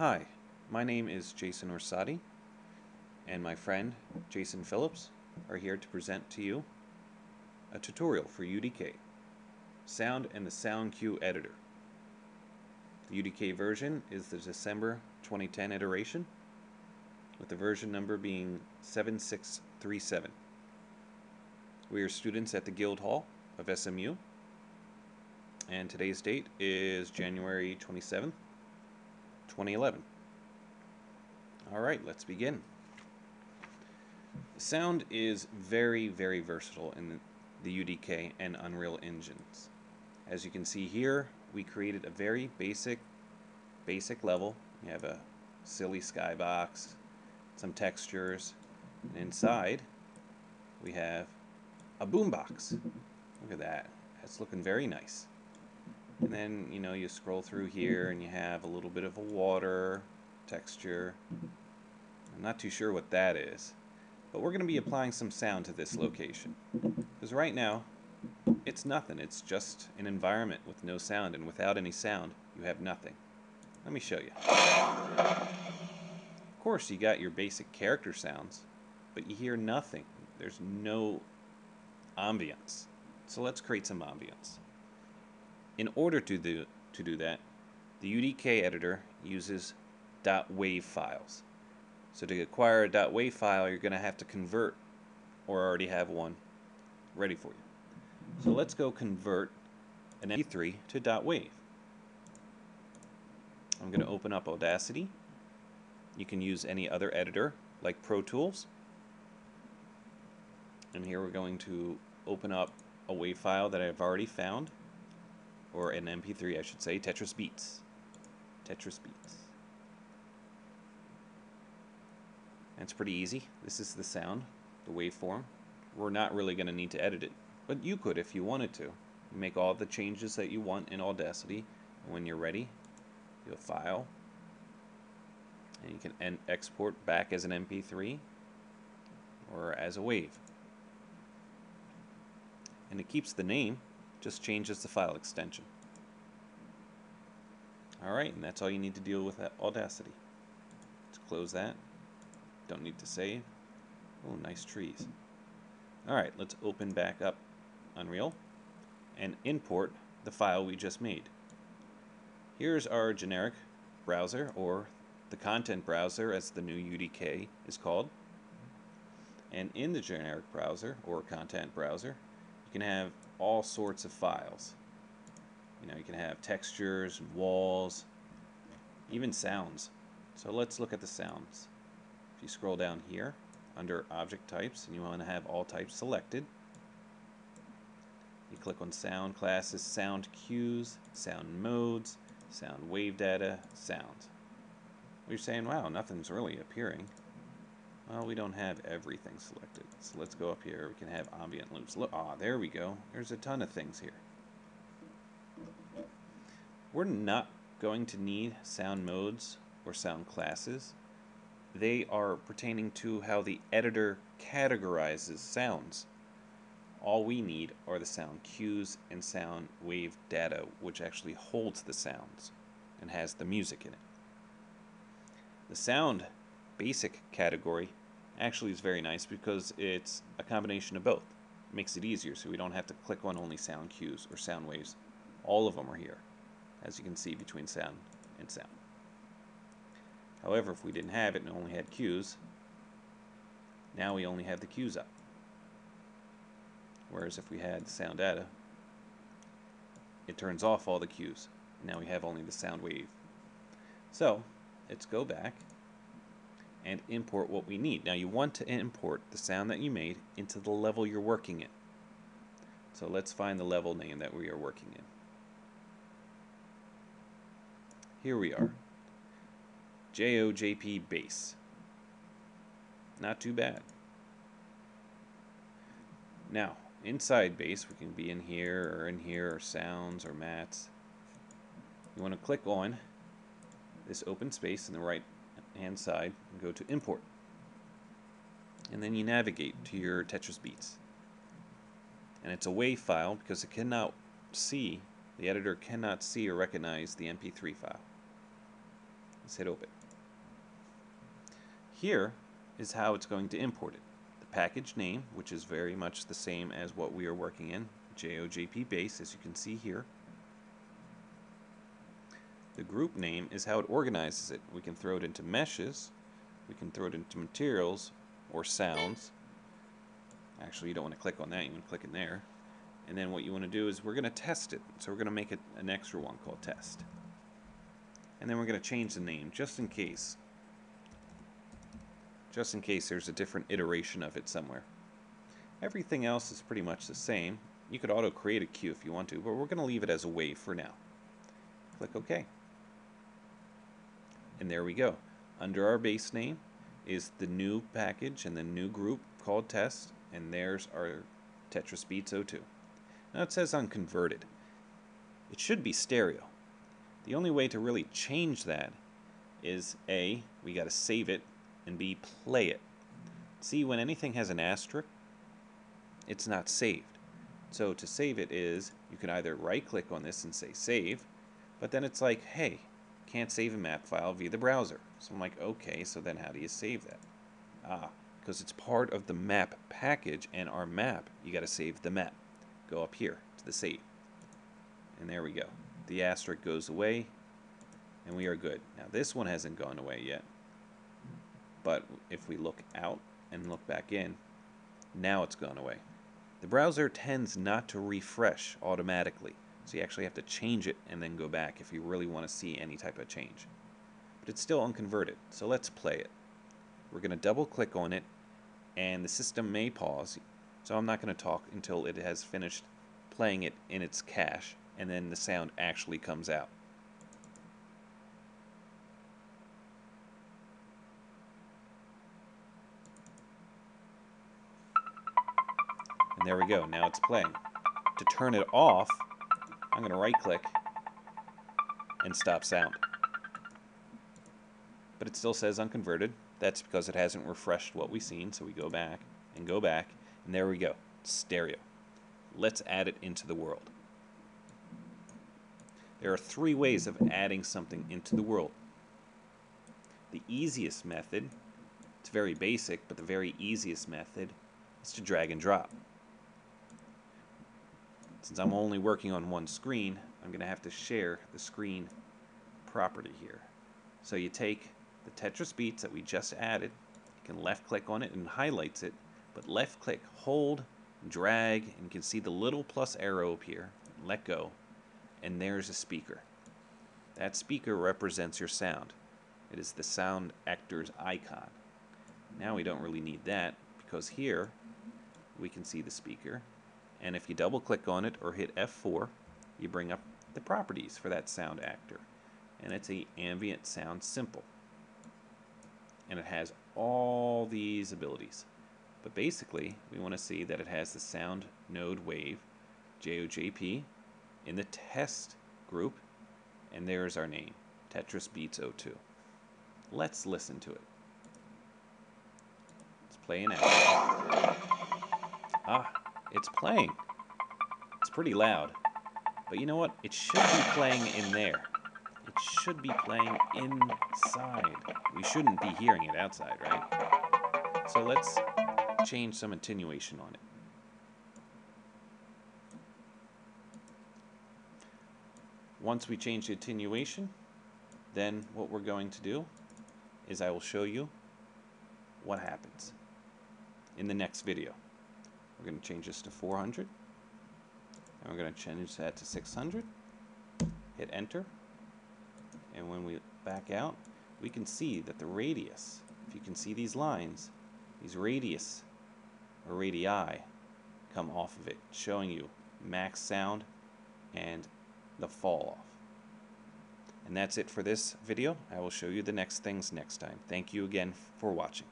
Hi, my name is Jason Orsatti, and my friend Jason Phillips are here to present to you a tutorial for UDK, Sound and the Sound Cue Editor. The UDK version is the December 2010 iteration, with the version number being 7637. We are students at the Guildhall of SMU, and today's date is January 27th, 2011. Alright, let's begin. Sound is very versatile in the UDK and Unreal engines. As you can see here, we created a very basic level. You have a silly skybox, some textures, and inside we have a boombox. Look at that. That's looking very nice. And then, you scroll through here and you have a little bit of a water texture. I'm not too sure what that is, but we're going to be applying some sound to this location. Because right now, it's nothing. It's just an environment with no sound, and without any sound, you have nothing. Let me show you. Of course, you got your basic character sounds, but you hear nothing. There's no ambience. So let's create some ambience. In order to do that, the UDK editor uses .wav files. So to acquire a .wav file, you're going to have to convert, or already have one ready for you. So let's go convert an MP3 to .wav. I'm going to open up Audacity. You can use any other editor like Pro Tools. And here we're going to open up a WAV file that I've already found, or an MP3 I should say, Tetris Beats. It's pretty easy. This is the sound, the waveform. We're not really going to need to edit it, but you could if you wanted to. You make all the changes that you want in Audacity, and when you're ready, you file, and you can export back as an MP3 or as a WAV. And it keeps the name, just changes the file extension. Alright, and that's all you need to deal with Audacity. Let's close that. Don't need to save. Oh, nice trees. Alright, let's open back up Unreal and import the file we just made. Here's our generic browser, or the content browser as the new UDK is called. And in the generic browser, or content browser, you can have all sorts of files. You can have textures, walls, even sounds. So let's look at the sounds. If you scroll down here under object types and you want to have all types selected, you click on sound classes, sound cues, sound modes, sound wave data, sounds. You're saying, wow, nothing's really appearing. Well, we don't have everything selected. So let's go up here. We can have ambient loops. Look, there we go. There's a ton of things here. We're not going to need sound modes or sound classes. They are pertaining to how the editor categorizes sounds. All we need are the sound cues and sound wave data, which actually holds the sounds and has the music in it. The sound basic category actually is very nice because it's a combination of both. It makes it easier so we don't have to click on only sound cues or sound waves. All of them are here, as you can see, between sound and sound. However, if we didn't have it and only had cues, now we only have the cues up. Whereas if we had sound data, it turns off all the cues. Now we have only the sound wave. So let's go back and import what we need. Now you want to import the sound that you made into the level you're working in. So let's find the level name that we are working in. Here we are. JOJP bass. Not too bad. Now, inside bass, we can be in here, or sounds, or mats. You want to click on this open space in the right hand side and go to import. And then you navigate to your Tetris Beats. And it's a WAV file because it cannot see, the editor cannot see or recognize the MP3 file. Let's hit open. Here is how it's going to import it. The package name, which is very much the same as what we are working in, JOJP base, as you can see here. The group name is how it organizes it. We can throw it into meshes, we can throw it into materials or sounds. Actually, you don't want to click on that, you want to click in there. And then what you want to do is we're going to test it. So we're going to make it an extra one called test. And then we're going to change the name just in case. Just in case there's a different iteration of it somewhere. Everything else is pretty much the same. You could auto create a cue if you want to, but we're going to leave it as a wave for now. Click OK. And there we go. Under our base name is the new package and the new group called test, and there's our Tetris Beats 02. Now it says unconverted. It should be stereo. The only way to really change that is A, we got to save it, and B, play it. See, when anything has an asterisk, it's not saved. So to save it is, you can either right click on this and say save, but then it's like, hey, can't save a map file via the browser. So I'm like, okay, so then how do you save that? Because it's part of the map package, and our map, you got to save the map. Go up here to the save. And there we go. The asterisk goes away, and we are good. Now this one hasn't gone away yet. But if we look out and look back in, now it's gone away. The browser tends not to refresh automatically, so you actually have to change it and then go back if you really want to see any type of change. But it's still unconverted, so let's play it. We're going to double click on it, and the system may pause, so I'm not going to talk until it has finished playing it in its cache, and then the sound actually comes out. And there we go, now it's playing. To turn it off, I'm going to right click and stop sound. But it still says unconverted. That's because it hasn't refreshed what we've seen, so we go back, and there we go, stereo. Let's add it into the world. There are 3 ways of adding something into the world. The easiest method, it's very basic, but the very easiest method is to drag and drop. Since I'm only working on one screen, I'm going to have to share the screen property here. So you take the Tetris Beats that we just added, you can left click on it and highlights it, but left click, hold, drag, and you can see the little plus arrow up here, let go, and there's a speaker. That speaker represents your sound. It is the sound actor's icon. Now we don't really need that, because here we can see the speaker, and if you double click on it or hit F4, you bring up the properties for that sound actor, and it's a ambient sound simple, and it has all these abilities. But basically we want to see that it has the sound node wave JOJP in the test group, and there's our name, Tetris Beats 02. Let's listen to it. It's playing out. It's playing. It's pretty loud. But you know what? It should be playing in there. It should be playing inside. We shouldn't be hearing it outside, right? So let's change some attenuation on it. Once we change the attenuation, then what we're going to do is I will show you what happens in the next video. We're going to change this to 400, and we're going to change that to 600, hit enter, and when we back out, we can see that the radius, if you can see these lines, these radius or radii come off of it, showing you max sound and the fall off. And that's it for this video. I will show you the next things next time. Thank you again for watching.